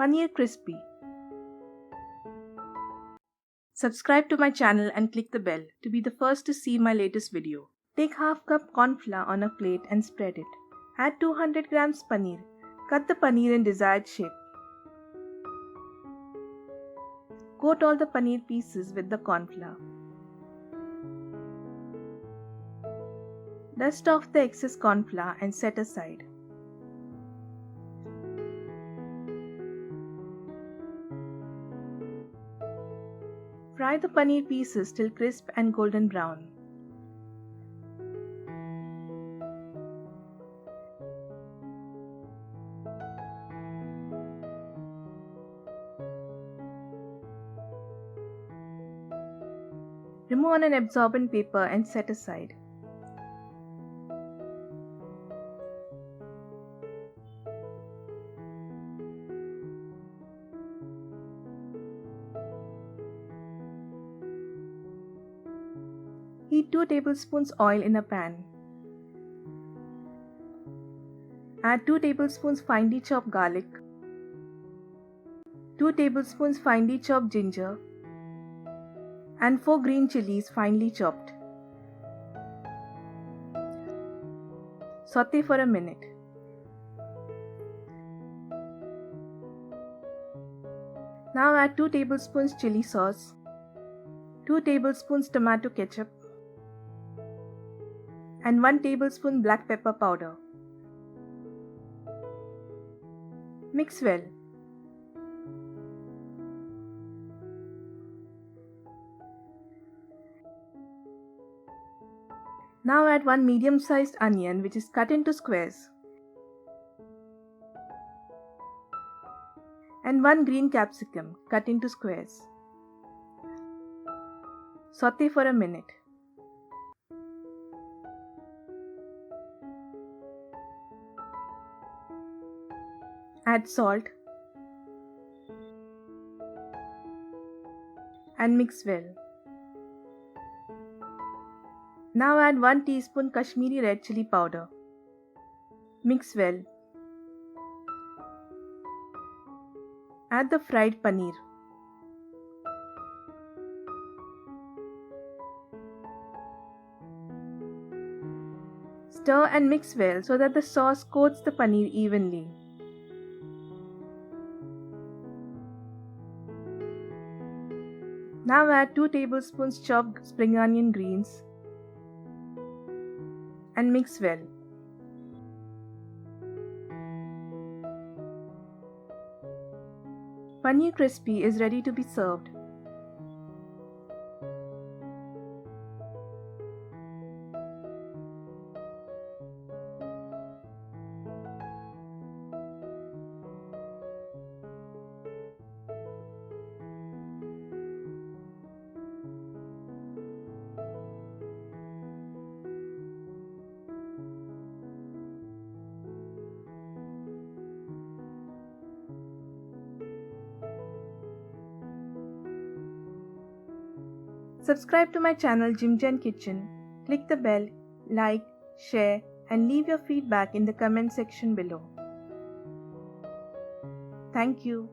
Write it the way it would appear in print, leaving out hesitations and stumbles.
Paneer Crispy. Subscribe to my channel and click the bell to be the first to see my latest video. Take half cup corn flour on a plate and spread it. Add 200 grams paneer. Cut the paneer in desired shape. Coat all the paneer pieces with the corn flour. Dust off the excess corn flour and set aside. Fry the paneer pieces till crisp and golden brown. Remove on an absorbent paper and set aside. Heat 2 tablespoons oil in a pan. Add 2 tablespoons finely chopped garlic, 2 tablespoons finely chopped ginger, and 4 green chilies finely chopped. Saute for a minute. Now add 2 tablespoons chili sauce, 2 tablespoons tomato ketchup, and 1 tablespoon black pepper powder. Mix well. Now add 1 medium-sized onion which is cut into squares and 1 green capsicum cut into squares. Saute for a minute. Add salt and mix well. Now add 1 teaspoon Kashmiri red chili powder. Mix well. Add the fried paneer. Stir and mix well so that the sauce coats the paneer evenly. Now add 2 tablespoons chopped spring onion greens and mix well. Paneer Crispy is ready to be served. Subscribe to my channel Jim Jen Kitchen. Click the bell, like, share, and leave your feedback in the comment section below. Thank you.